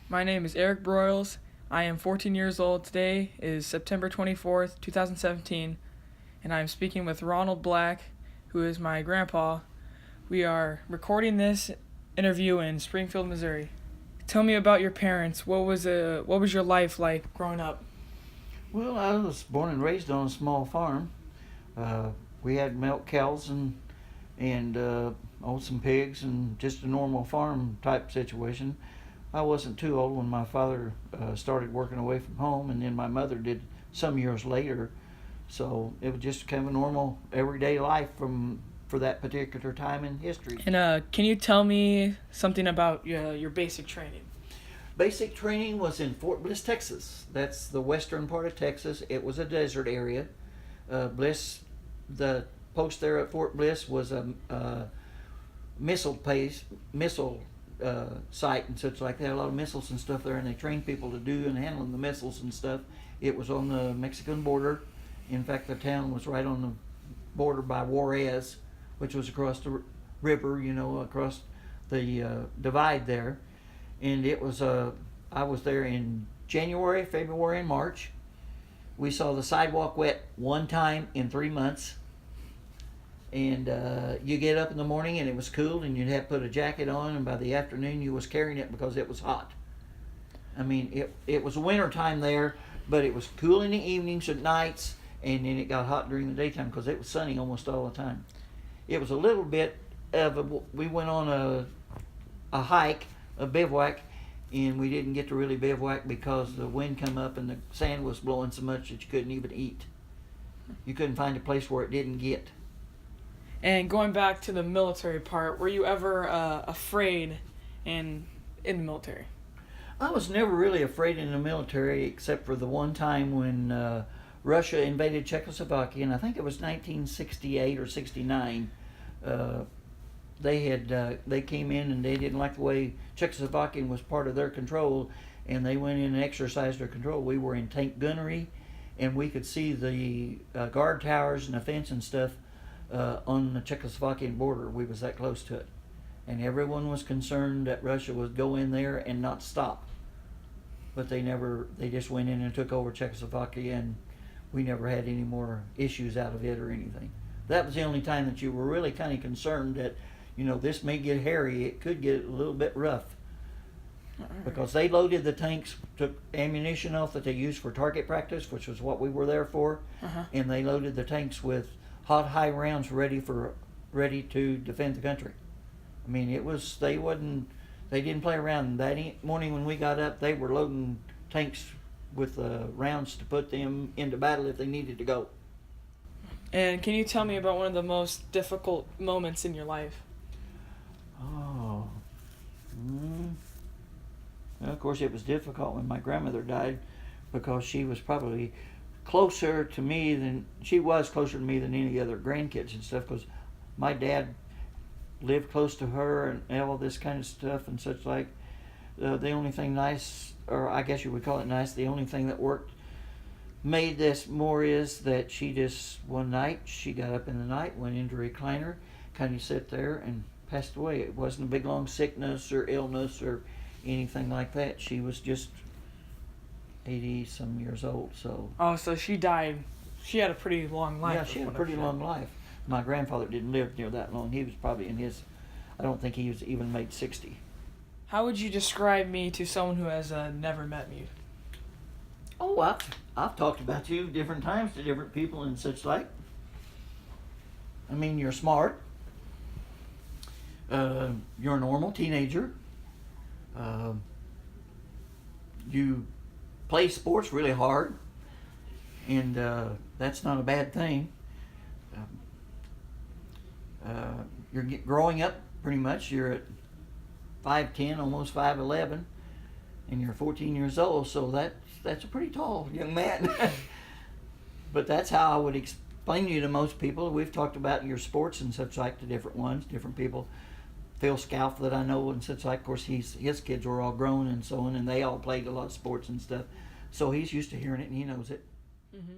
My name is Erik Broyles. I am 14 years old. Today is September 24th, 2017, and I am speaking with Ronald Black, who is my grandpa. We are recording this interview in Springfield, Missouri. Tell me about your parents. What was your life like growing up? Well, I was born and raised on a small farm. Uh, we had milk cows and owned some pigs and just a normal farm type situation. I wasn't too old when my father started working away from home, and then my mother did some years later. So it was just kind of a normal everyday life for that particular time in history. And can you tell me something about your basic training? Basic training was in Fort Bliss, Texas. That's the western part of Texas. It was a desert area. The post there at Fort Bliss was a missile site and such like that. A lot of missiles and stuff there, and they trained people to do and handling the missiles and stuff. It was on the Mexican border. In fact, the town was right on the border by Juarez, which was across the river, across the divide there. And it was I was there in January, February, and March. We saw the sidewalk wet one time in 3 months. And you get up in the morning and it was cool, and you'd have to put a jacket on, and by the afternoon you was carrying it because it was hot. I mean, it was winter time there, but it was cool in the evenings and nights, and then it got hot during the daytime because it was sunny almost all the time. It was a little bit we went on a hike, a bivouac, and we didn't get to really bivouac because the wind come up and the sand was blowing so much that you couldn't even eat. You couldn't find a place where it didn't get. And going back to the military part, were you ever afraid in the military? I was never really afraid in the military, except for the one time when Russia invaded Czechoslovakia, and I think it was 1968 or 69. They came in and they didn't like the way Czechoslovakia was part of their control, and they went in and exercised their control. We were in tank gunnery, and we could see the guard towers and the fence and stuff on the Czechoslovakian border. We was that close to it, and everyone was concerned that Russia would go in there and not stop. But they just went in and took over Czechoslovakia, and we never had any more issues out of it or anything. That was the only time that you were really kind of concerned that, this may get hairy. It could get a little bit rough. Because they loaded the tanks, took ammunition off that they used for target practice, which was what we were there for, and they loaded the tanks with hot, high rounds ready to defend the country. I mean, they didn't play around. That morning when we got up, they were loading tanks with rounds to put them into battle if they needed to go. And can you tell me about one of the most difficult moments in your life? Oh, Well, of course, it was difficult when my grandmother died, because she was probably closer to me than any other grandkids and stuff, because my dad lived close to her and all this kind of stuff and such like. The only thing nice, or I guess you would call it nice, the only thing that made this more is that one night, she got up in the night, went into a recliner, kind of sat there and passed away. It wasn't a big long sickness or illness or anything like that. She was just 80 some years old. So she died. She had a pretty long life. Yeah, she had a pretty long life. My grandfather didn't live near that long. He was probably I don't think he was even made 60. How would you describe me to someone who has never met me? Oh, I've talked about you different times to different people and such like. I mean, you're smart. You're a normal teenager. You play sports really hard, and that's not a bad thing. You're growing up pretty much. You're at 5'10", almost 5'11", and you're 14 years old, so that's a pretty tall young man. But that's how I would explain you to most people. We've talked about your sports and such like to different people. Phil Scalf that I know and such like, of course, his kids were all grown and so on, and they all played a lot of sports and stuff. So he's used to hearing it and he knows it. Mm-hmm.